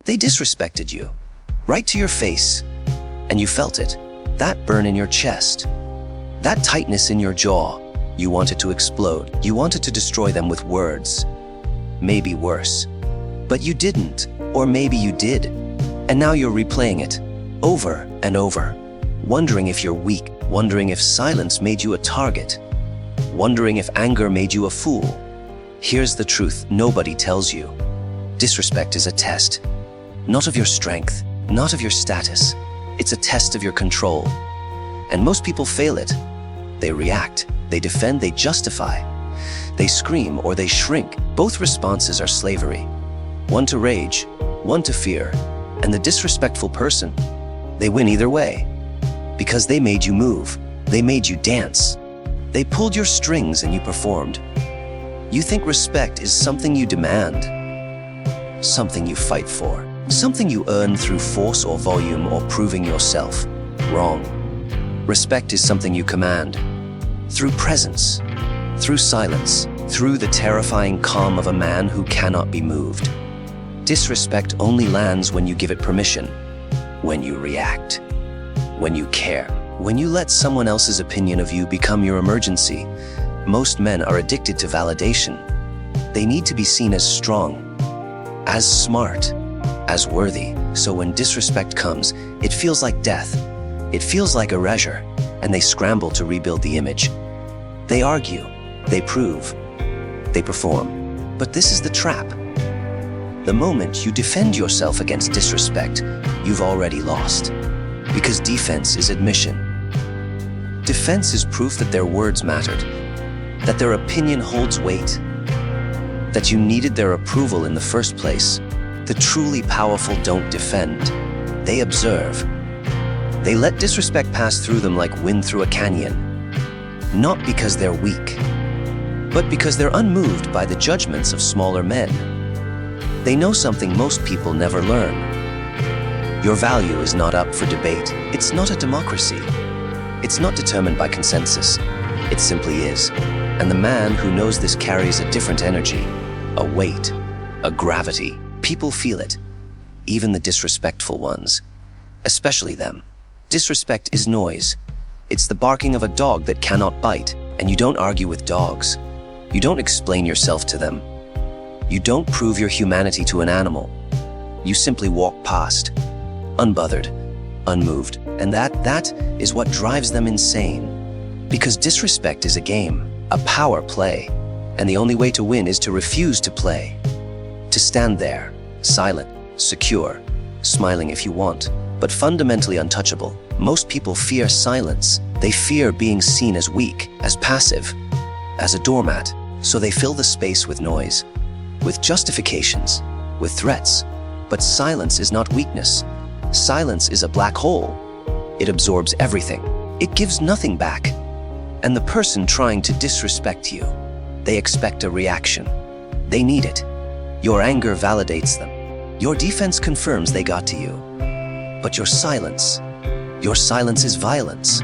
They disrespected you, right to your face, and you felt it. That burn in your chest, that tightness in your jaw. You wanted to explode. You wanted to destroy them with words. Maybe worse. But you didn't, or maybe you did. And now you're replaying it, over and over, wondering if you're weak, wondering if silence made you a target, wondering if anger made you a fool. Here's the truth nobody tells you. Disrespect is a test, not of your strength, not of your status. It's a test of your control. And most people fail it. They react, they defend, they justify. They scream or they shrink. Both responses are slavery. One to rage, one to fear. And the disrespectful person, they win either way. Because they made you move, they made you dance. They pulled your strings and you performed. You think respect is something you demand, something you fight for, something you earn through force or volume or proving yourself. Wrong. Respect is something you command, through presence, through silence, through the terrifying calm of a man who cannot be moved. Disrespect only lands when you give it permission, when you react, when you care, when you let someone else's opinion of you become your emergency. Most men are addicted to validation. They need to be seen as strong, as smart, as worthy. So when disrespect comes, it feels like death. It feels like erasure, and they scramble to rebuild the image. They argue, they prove, they perform. But this is the trap. The moment you defend yourself against disrespect, you've already lost. Because defense is admission. Defense is proof that their words mattered, that their opinion holds weight, that you needed their approval in the first place. The truly powerful don't defend, they observe. They let disrespect pass through them like wind through a canyon. Not because they're weak, but because they're unmoved by the judgments of smaller men. They know something most people never learn. Your value is not up for debate. It's not a democracy. It's not determined by consensus. It simply is. And the man who knows this carries a different energy, a weight, a gravity. People feel it, even the disrespectful ones, especially them. Disrespect is noise. It's the barking of a dog that cannot bite, and you don't argue with dogs. You don't explain yourself to them. You don't prove your humanity to an animal. You simply walk past, unbothered, unmoved. And that is what drives them insane. Because disrespect is a game, a power play. And the only way to win is to refuse to play. To stand there, silent, secure, smiling if you want, but fundamentally untouchable. Most people fear silence. They fear being seen as weak, as passive, as a doormat. So they fill the space with noise, with justifications, with threats. But silence is not weakness. Silence is a black hole. It absorbs everything. It gives nothing back. And the person trying to disrespect you, they expect a reaction. They need it. Your anger validates them. Your defense confirms they got to you. But your silence is violence.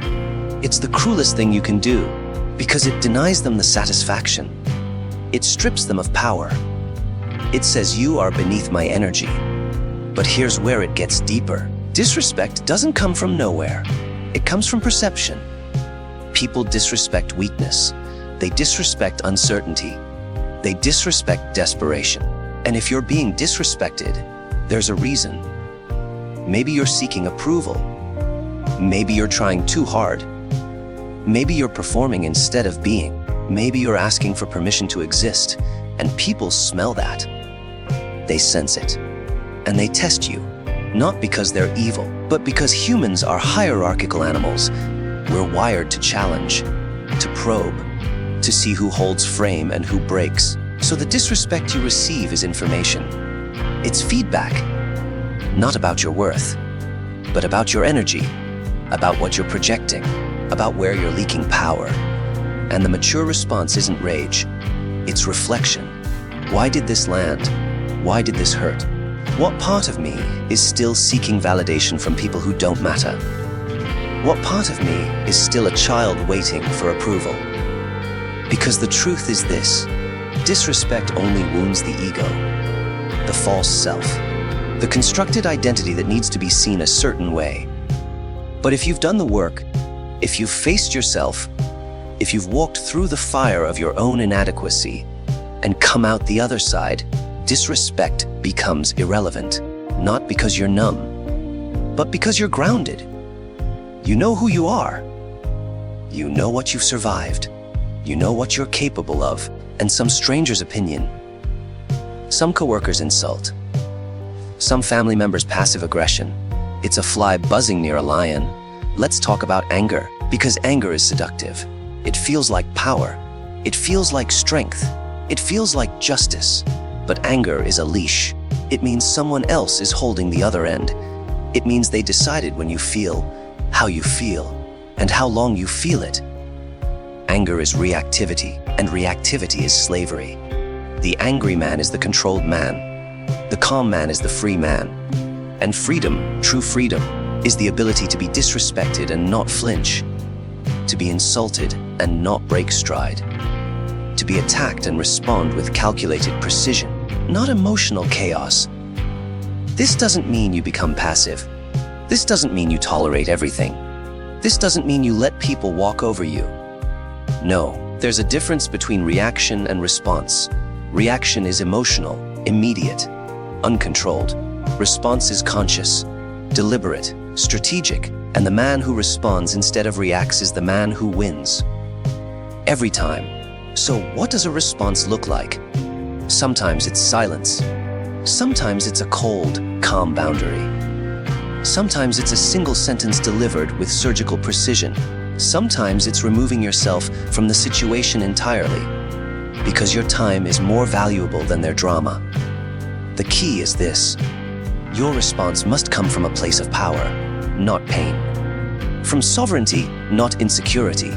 It's the cruelest thing you can do because it denies them the satisfaction. It strips them of power. It says you are beneath my energy. But here's where it gets deeper. Disrespect doesn't come from nowhere. It comes from perception. People disrespect weakness. They disrespect uncertainty. They disrespect desperation. And if you're being disrespected, there's a reason. Maybe you're seeking approval. Maybe you're trying too hard. Maybe you're performing instead of being. Maybe you're asking for permission to exist. And people smell that. They sense it. And they test you. Not because they're evil, but because humans are hierarchical animals. We're wired to challenge, to probe, to see who holds frame and who breaks. So the disrespect you receive is information. It's feedback. Not about your worth, but about your energy, about what you're projecting, about where you're leaking power. And the mature response isn't rage, it's reflection. Why did this land? Why did this hurt? What part of me is still seeking validation from people who don't matter? What part of me is still a child waiting for approval? Because the truth is this: disrespect only wounds the ego, the false self, the constructed identity that needs to be seen a certain way. But if you've done the work, if you've faced yourself, if you've walked through the fire of your own inadequacy and come out the other side, disrespect becomes irrelevant, not because you're numb, but because you're grounded. You know who you are. You know what you've survived. You know what you're capable of, and some stranger's opinion. Some coworkers' insult. Some family members' passive aggression. It's a fly buzzing near a lion. Let's talk about anger, because anger is seductive. It feels like power. It feels like strength. It feels like justice. But anger is a leash. It means someone else is holding the other end. It means they decided when you feel, how you feel, and how long you feel it. Anger is reactivity, and reactivity is slavery. The angry man is the controlled man. The calm man is the free man. And freedom, true freedom, is the ability to be disrespected and not flinch, to be insulted and not break stride, to be attacked and respond with calculated precision, not emotional chaos. This doesn't mean you become passive. This doesn't mean you tolerate everything. This doesn't mean you let people walk over you. No, there's a difference between reaction and response. Reaction is emotional, immediate, uncontrolled. Response is conscious, deliberate, strategic, and the man who responds instead of reacts is the man who wins. Every time. So what does a response look like? Sometimes it's silence. Sometimes it's a cold, calm boundary. Sometimes it's a single sentence delivered with surgical precision. Sometimes it's removing yourself from the situation entirely, because your time is more valuable than their drama. The key is this: your response must come from a place of power, not pain. From sovereignty, not insecurity.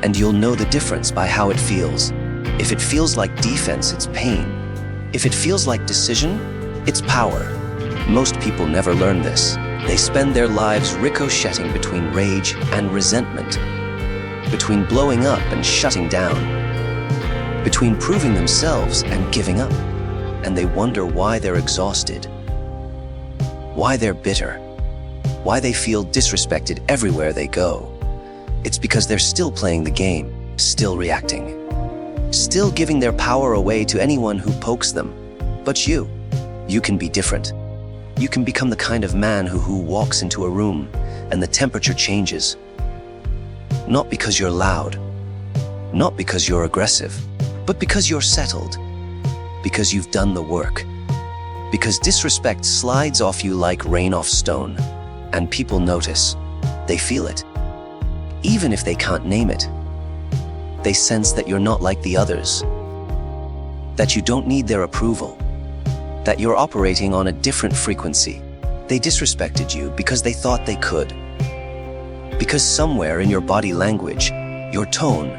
And you'll know the difference by how it feels. If it feels like defense, it's pain. If it feels like decision, it's power. Most people never learn this. They spend their lives ricocheting between rage and resentment, between blowing up and shutting down, between proving themselves and giving up. And they wonder why they're exhausted, why they're bitter, why they feel disrespected everywhere they go. It's because they're still playing the game, still reacting, still giving their power away to anyone who pokes them. But you can be different. You can become the kind of man who walks into a room and the temperature changes. Not because you're loud, not because you're aggressive, but because you're settled, because you've done the work, because disrespect slides off you like rain off stone, and people notice, they feel it. Even if they can't name it, they sense that you're not like the others, that you don't need their approval, that you're operating on a different frequency. They disrespected you because they thought they could. Because somewhere in your body language, your tone,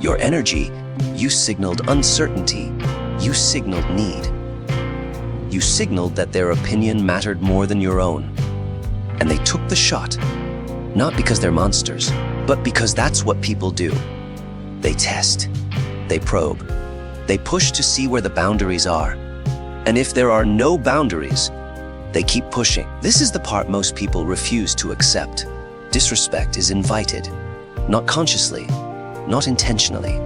your energy, you signaled uncertainty, you signaled need. You signaled that their opinion mattered more than your own. And they took the shot, not because they're monsters, but because that's what people do. They test, they probe, they push to see where the boundaries are. And if there are no boundaries, they keep pushing. This is the part most people refuse to accept. Disrespect is invited, not consciously, not intentionally,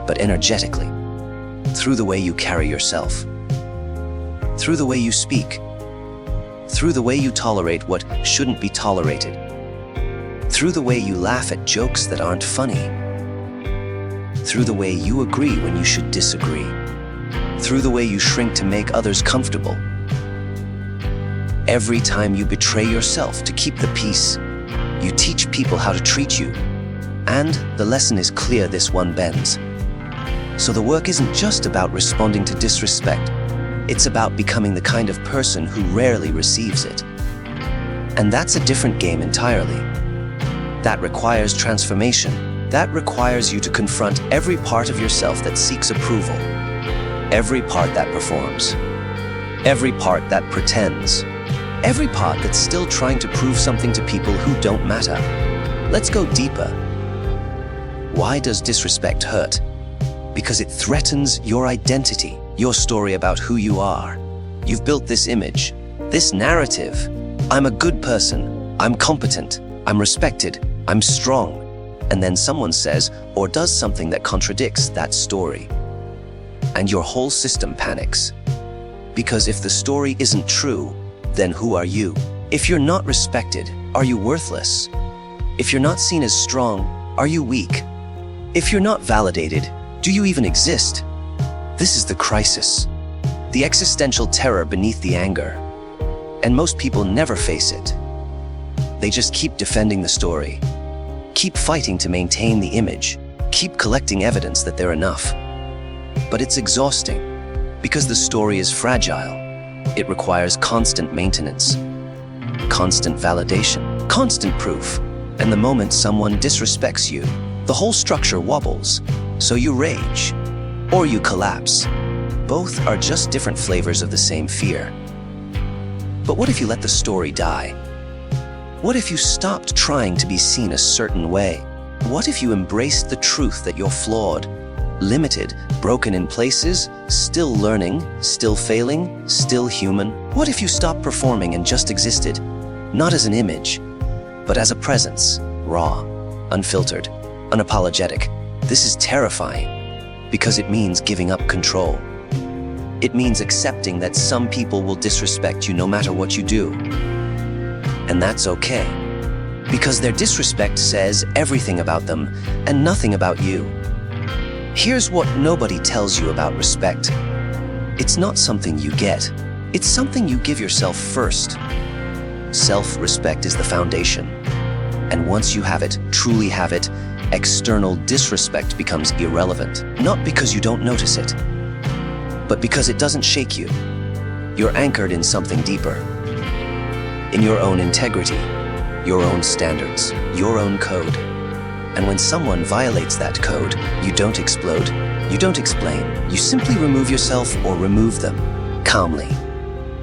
but energetically, through the way you carry yourself, through the way you speak, through the way you tolerate what shouldn't be tolerated, through the way you laugh at jokes that aren't funny, through the way you agree when you should disagree, through the way you shrink to make others comfortable. Every time you betray yourself to keep the peace, you teach people how to treat you. And the lesson is clear: this one bends. So the work isn't just about responding to disrespect. It's about becoming the kind of person who rarely receives it. And that's a different game entirely. That requires transformation. That requires you to confront every part of yourself that seeks approval, every part that performs, every part that pretends, every part that's still trying to prove something to people who don't matter. Let's go deeper. Why does disrespect hurt? Because it threatens your identity, your story about who you are. You've built this image, This narrative, I'm a good person, I'm competent, I'm respected, I'm strong, and then someone says or does something that contradicts that story. And your whole system panics. Because if the story isn't true, then who are you? If you're not respected, are you worthless? If you're not seen as strong, are you weak? If you're not validated, do you even exist? This is the crisis, the existential terror beneath the anger. And most people never face it. They just keep defending the story, keep fighting to maintain the image, keep collecting evidence that they're enough. But it's exhausting, because the story is fragile. It requires constant maintenance, constant validation, constant proof. And the moment someone disrespects you, the whole structure wobbles. So you rage, or you collapse. Both are just different flavors of the same fear. But what if you let the story die? What if you stopped trying to be seen a certain way? What if you embraced the truth that you're flawed, limited, broken in places, still learning, still failing, still human? What if you stopped performing and just existed, not as an image, but as a presence, raw, unfiltered, unapologetic? This is terrifying, because it means giving up control. It means accepting that some people will disrespect you no matter what you do. And that's okay, because their disrespect says everything about them and nothing about you. Here's what nobody tells you about respect. It's not something you get. It's something you give yourself first. Self-respect is the foundation. And once you have it, truly have it, external disrespect becomes irrelevant. Not because you don't notice it, but because it doesn't shake you. You're anchored in something deeper. In your own integrity, your own standards, your own code. And when someone violates that code, you don't explode, you don't explain, you simply remove yourself or remove them, calmly,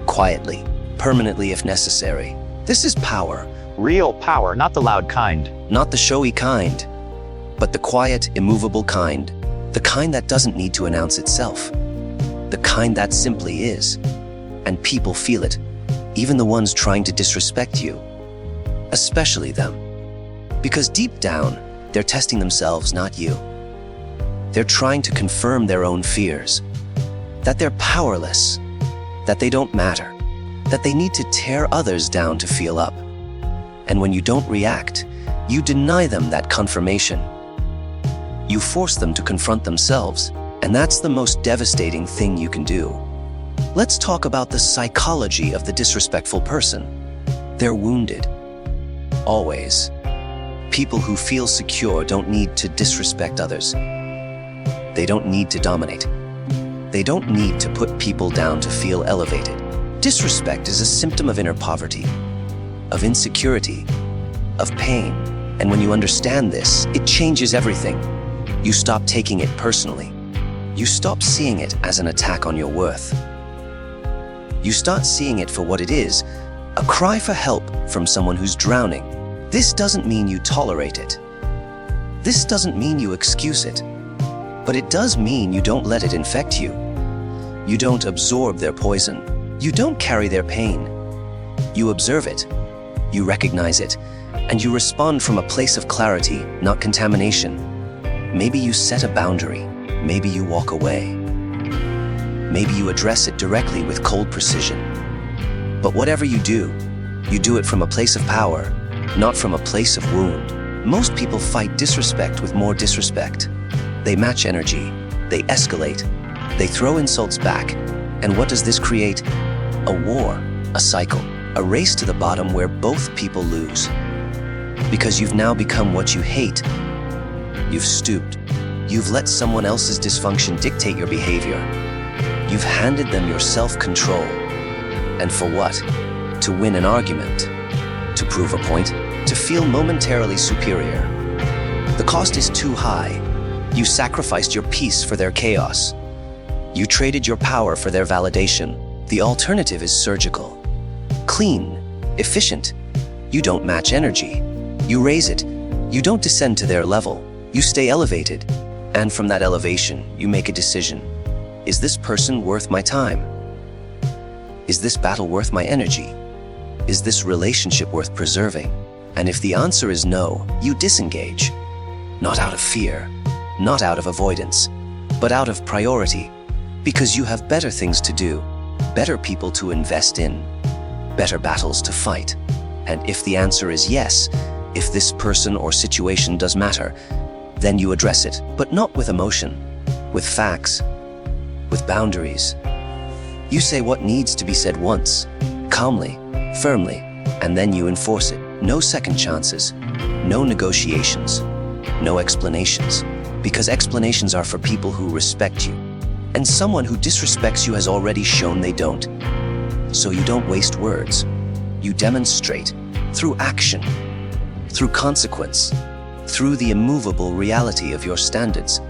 quietly, permanently if necessary. This is power. Real power, not the loud kind. Not the showy kind, but the quiet, immovable kind. The kind that doesn't need to announce itself. The kind that simply is. And people feel it, even the ones trying to disrespect you. Especially them. Because deep down, they're testing themselves, not you. They're trying to confirm their own fears. That they're powerless. That they don't matter. That they need to tear others down to feel up. And when you don't react, you deny them that confirmation. You force them to confront themselves, and that's the most devastating thing you can do. Let's talk about the psychology of the disrespectful person. They're wounded. Always. People who feel secure don't need to disrespect others. They don't need to dominate. They don't need to put people down to feel elevated. Disrespect is a symptom of inner poverty, of insecurity, of pain. And when you understand this, it changes everything. You stop taking it personally. You stop seeing it as an attack on your worth. You start seeing it for what it is, a cry for help from someone who's drowning. This doesn't mean you tolerate it. This doesn't mean you excuse it. But it does mean you don't let it infect you. You don't absorb their poison. You don't carry their pain. You observe it. You recognize it. And you respond from a place of clarity, not contamination. Maybe you set a boundary. Maybe you walk away. Maybe you address it directly with cold precision. But whatever you do it from a place of power, not from a place of wound. Most people fight disrespect with more disrespect. They match energy, they escalate, they throw insults back. And what does this create? A war, a cycle, a race to the bottom where both people lose. Because you've now become what you hate. You've stooped. You've let someone else's dysfunction dictate your behavior. You've handed them your self-control. And for what? To win an argument. To prove a point. To feel momentarily superior. The cost is too high. You sacrificed your peace for their chaos. You traded your power for their validation. The alternative is surgical. Clean. Efficient. You don't match energy. You raise it. You don't descend to their level. You stay elevated. And from that elevation, you make a decision. Is this person worth my time? Is this battle worth my energy? Is this relationship worth preserving? And if the answer is no, you disengage. Not out of fear, not out of avoidance, but out of priority, because you have better things to do, better people to invest in, better battles to fight. And if the answer is yes, if this person or situation does matter, then you address it, but not with emotion, with facts, with boundaries. You say what needs to be said once, calmly, firmly, and then you enforce it. No second chances, no negotiations, no explanations, because explanations are for people who respect you. And someone who disrespects you has already shown they don't. So you don't waste words. You demonstrate through action, through consequence, through the immovable reality of your standards.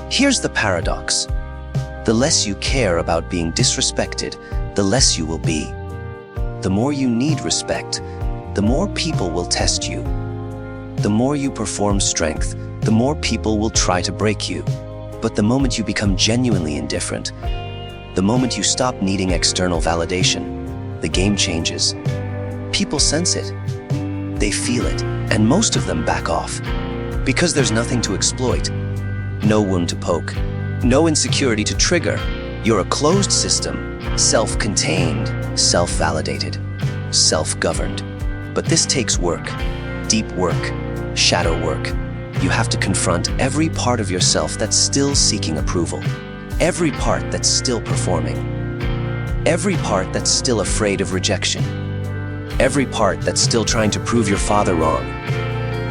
Here's the paradox. The less you care about being disrespected, the less you will be. The more you need respect, the more people will test you. The more you perform strength, the more people will try to break you. But the moment you become genuinely indifferent, the moment you stop needing external validation, the game changes. People sense it. They feel it, and most of them back off. Because there's nothing to exploit, no wound to poke, no insecurity to trigger. You're a closed system, self-contained, self-validated, self-governed. But this takes work, deep work, shadow work. You have to confront every part of yourself that's still seeking approval, every part that's still performing, every part that's still afraid of rejection, every part that's still trying to prove your father wrong,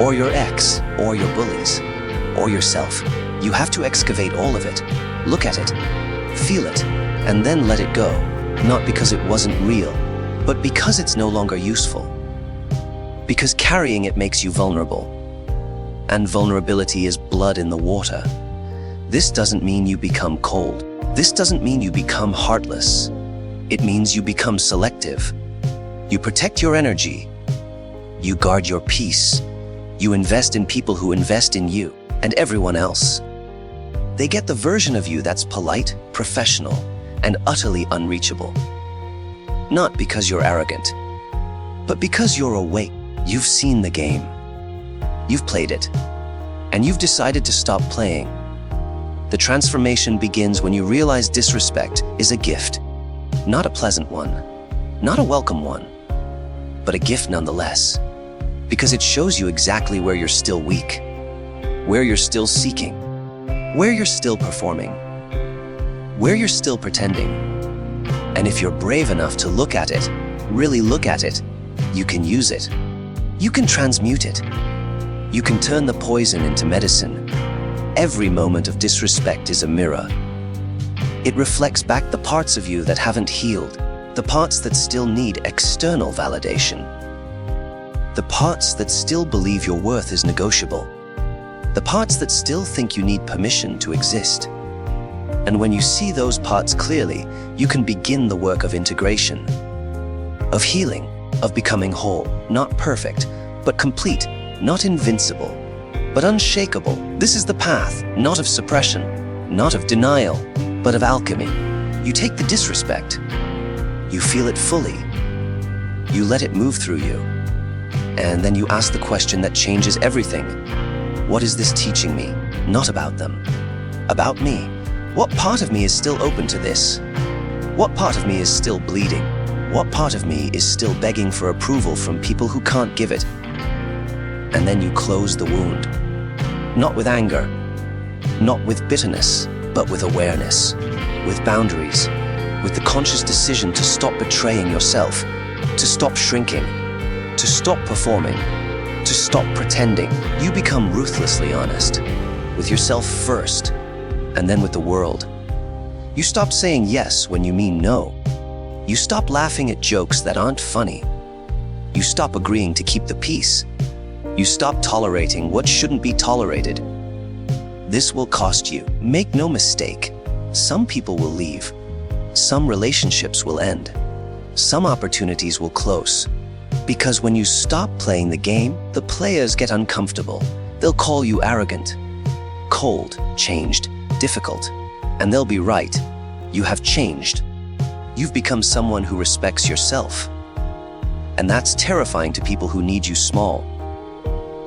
or your ex, or your bullies, or yourself. You have to excavate all of it, look at it, feel it, and then let it go, not because it wasn't real, but because it's no longer useful. Because carrying it makes you vulnerable. And vulnerability is blood in the water. This doesn't mean you become cold. This doesn't mean you become heartless. It means you become selective. You protect your energy. You guard your peace. You invest in people who invest in you and everyone else. They get the version of you that's polite, professional, and utterly unreachable. Not because you're arrogant, but because you're awake. You've seen the game. You've played it, and you've decided to stop playing. The transformation begins when you realize disrespect is a gift, not a pleasant one, not a welcome one, but a gift nonetheless, because it shows you exactly where you're still weak, where you're still seeking, where you're still performing, where you're still pretending. And if you're brave enough to look at it, really look at it, you can use it. You can transmute it. You can turn the poison into medicine. Every moment of disrespect is a mirror. It reflects back the parts of you that haven't healed, the parts that still need external validation, the parts that still believe your worth is negotiable, the parts that still think you need permission to exist. And when you see those parts clearly, you can begin the work of integration, of healing, of becoming whole, not perfect, but complete, not invincible, but unshakable. This is the path, not of suppression, not of denial, but of alchemy. You take the disrespect, you feel it fully, you let it move through you, and then you ask the question that changes everything. What is this teaching me? Not about them, about me. What part of me is still open to this? What part of me is still bleeding? What part of me is still begging for approval from people who can't give it? And then you close the wound. Not with anger, not with bitterness, but with awareness, with boundaries, with the conscious decision to stop betraying yourself, to stop shrinking, to stop performing, to stop pretending. You become ruthlessly honest, with yourself first, and then with the world. You stop saying yes when you mean no. You stop laughing at jokes that aren't funny. You stop agreeing to keep the peace. You stop tolerating what shouldn't be tolerated. This will cost you. Make no mistake. Some people will leave. Some relationships will end. Some opportunities will close. Because when you stop playing the game, the players get uncomfortable. They'll call you arrogant, cold, changed, difficult. And they'll be right. You have changed. You've become someone who respects yourself. And that's terrifying to people who need you small,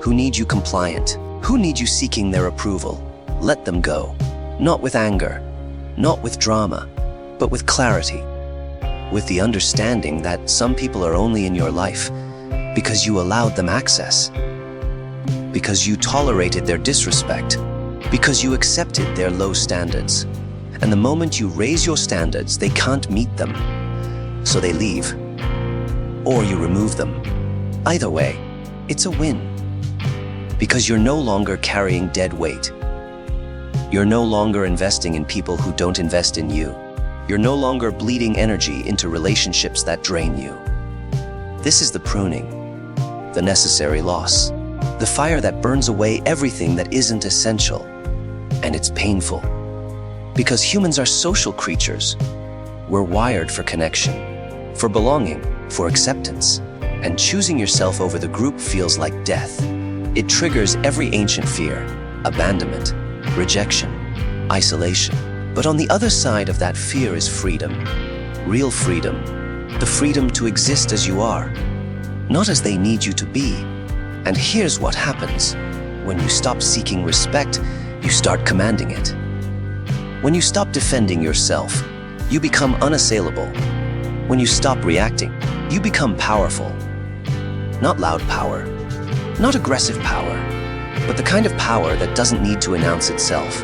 who need you compliant, who need you seeking their approval. Let them go. Not with anger, not with drama, but with clarity. With the understanding that some people are only in your life because you allowed them access, because you tolerated their disrespect, because you accepted their low standards. And the moment you raise your standards, they can't meet them, so they leave. Or you remove them. Either way, it's a win. Because you're no longer carrying dead weight. You're no longer investing in people who don't invest in you. You're no longer bleeding energy into relationships that drain you. This is the pruning, the necessary loss, the fire that burns away everything that isn't essential. And it's painful. Because humans are social creatures. We're wired for connection, for belonging, for acceptance. And choosing yourself over the group feels like death. It triggers every ancient fear: abandonment, rejection, isolation. But on the other side of that fear is freedom. Real freedom. The freedom to exist as you are, not as they need you to be. And here's what happens. When you stop seeking respect, you start commanding it. When you stop defending yourself, you become unassailable. When you stop reacting, you become powerful. Not loud power, not aggressive power, but the kind of power that doesn't need to announce itself.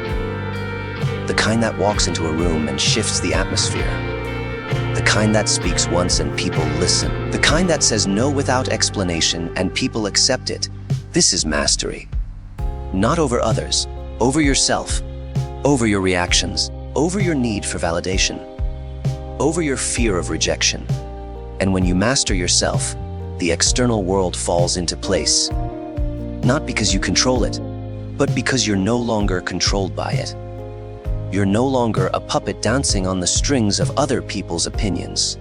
The kind that walks into a room and shifts the atmosphere. The kind that speaks once and people listen. The kind that says no without explanation and people accept it. This is mastery. Not over others, over yourself, over your reactions, over your need for validation, over your fear of rejection. And when you master yourself, the external world falls into place. Not because you control it, but because you're no longer controlled by it. You're no longer a puppet dancing on the strings of other people's opinions.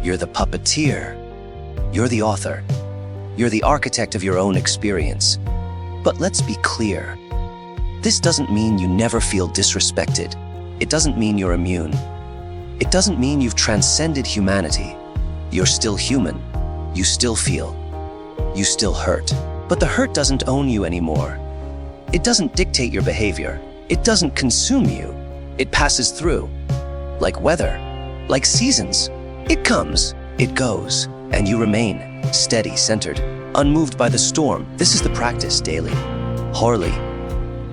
You're the puppeteer. You're the author. You're the architect of your own experience. But let's be clear. This doesn't mean you never feel disrespected. It doesn't mean you're immune. It doesn't mean you've transcended humanity. You're still human. You still feel. You still hurt. But the hurt doesn't own you anymore. It doesn't dictate your behavior. It doesn't consume you. It passes through. Like weather, like seasons. It comes, it goes, and you remain steady, centered, unmoved by the storm. This is the practice daily. Hourly,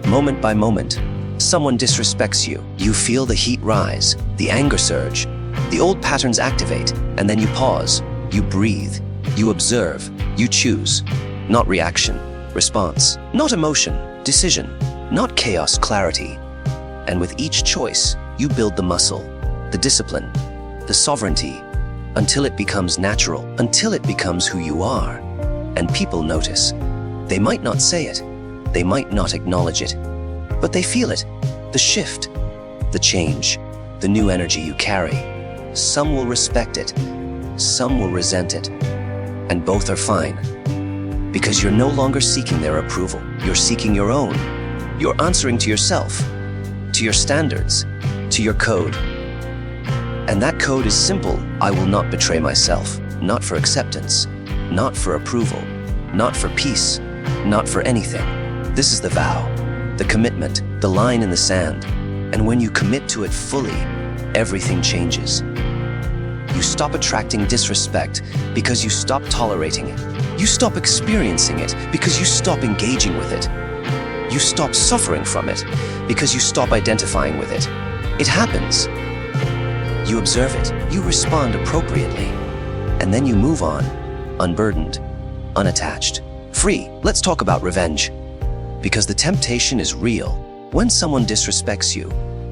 moment by moment. Someone disrespects you. You feel the heat rise, the anger surge. The old patterns activate, and then you pause. You breathe. You observe. You choose. Not reaction, response. Not emotion, decision. Not chaos, clarity. And with each choice, you build the muscle, the discipline, the sovereignty, until it becomes natural, until it becomes who you are. And people notice. They might not say it. They might not acknowledge it. But they feel it. The shift, the change, the new energy you carry. Some will respect it. Some will resent it. And both are fine. Because you're no longer seeking their approval. You're seeking your own. You're answering to yourself, to your standards, to your code. And that code is simple. I will not betray myself. Not for acceptance. Not for approval. Not for peace. Not for anything. This is the vow, the commitment, the line in the sand. And when you commit to it fully, everything changes. You stop attracting disrespect because you stop tolerating it. You stop experiencing it because you stop engaging with it. You stop suffering from it because you stop identifying with it. It happens. You observe it. You respond appropriately. And then you move on, unburdened, unattached, free. Let's talk about revenge. Because the temptation is real. When someone disrespects you,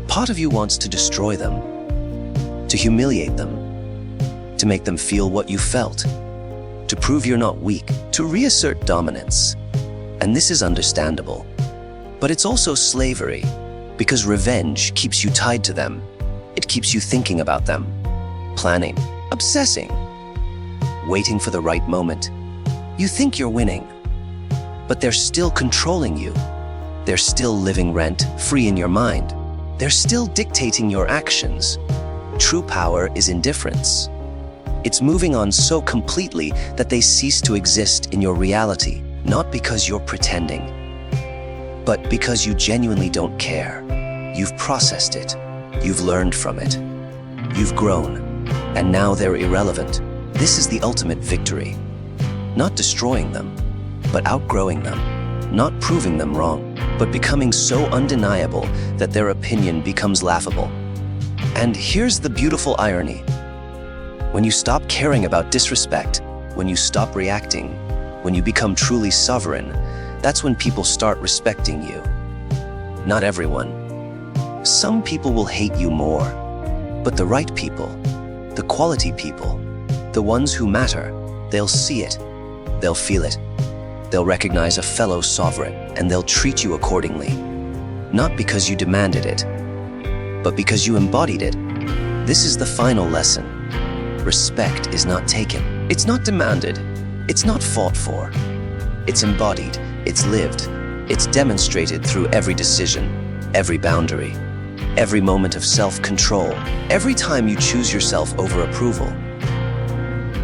part of you wants to destroy them, to humiliate them, to make them feel what you felt, to prove you're not weak, to reassert dominance. And this is understandable. But it's also slavery, because revenge keeps you tied to them. It keeps you thinking about them, planning, obsessing, waiting for the right moment. You think you're winning, but they're still controlling you. They're still living rent-free in your mind. They're still dictating your actions. True power is indifference. It's moving on so completely that they cease to exist in your reality, not because you're pretending, but because you genuinely don't care. You've processed it. You've learned from it. You've grown, and now they're irrelevant. This is the ultimate victory. Not destroying them, but outgrowing them. Not proving them wrong, but becoming so undeniable that their opinion becomes laughable. And here's the beautiful irony. When you stop caring about disrespect, when you stop reacting, when you become truly sovereign, that's when people start respecting you. Not everyone. Some people will hate you more, but the right people, the quality people, the ones who matter, they'll see it, they'll feel it, they'll recognize a fellow sovereign, and they'll treat you accordingly. Not because you demanded it, but because you embodied it. This is the final lesson. Respect is not taken. It's not demanded. It's not fought for. It's embodied. It's lived. It's demonstrated through every decision, every boundary, every moment of self-control, every time you choose yourself over approval,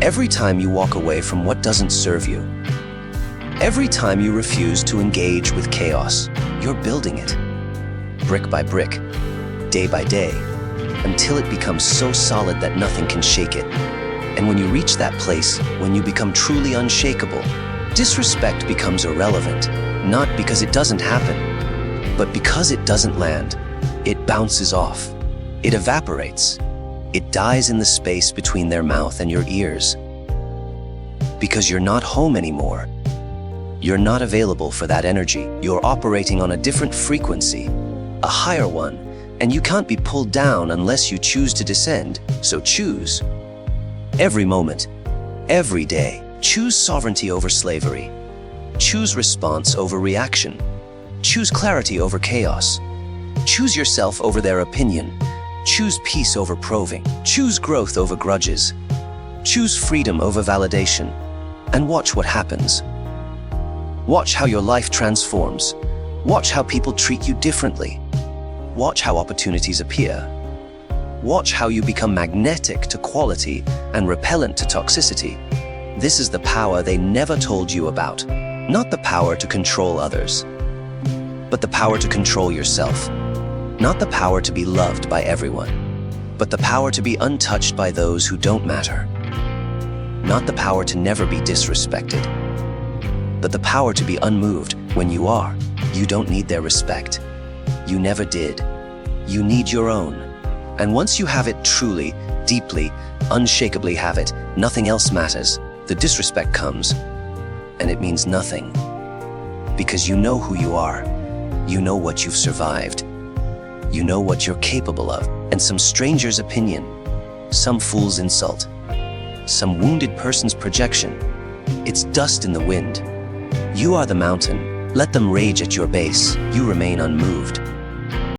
every time you walk away from what doesn't serve you, every time you refuse to engage with chaos. You're building it, brick by brick, day by day, until it becomes so solid that nothing can shake it. And when you reach that place, when you become truly unshakable, disrespect becomes irrelevant, not because it doesn't happen, but because it doesn't land. It bounces off. It evaporates. It dies in the space between their mouth and your ears. Because you're not home anymore. You're not available for that energy. You're operating on a different frequency, a higher one, and you can't be pulled down unless you choose to descend. So choose. Every moment, every day, choose sovereignty over slavery. Choose response over reaction. Choose clarity over chaos. Choose yourself over their opinion. Choose peace over proving. Choose growth over grudges. Choose freedom over validation. And watch what happens. Watch how your life transforms. Watch how people treat you differently. Watch how opportunities appear. Watch how you become magnetic to quality and repellent to toxicity. This is the power they never told you about. Not the power to control others, but the power to control yourself. Not the power to be loved by everyone, but the power to be untouched by those who don't matter. Not the power to never be disrespected, but the power to be unmoved when you are. You don't need their respect. You never did. You need your own. And once you have it truly, deeply, unshakably have it, nothing else matters. The disrespect comes, and it means nothing. Because you know who you are. You know what you've survived. You know what you're capable of. And some stranger's opinion, some fool's insult, some wounded person's projection, it's dust in the wind. You are the mountain. Let them rage at your base. You remain unmoved.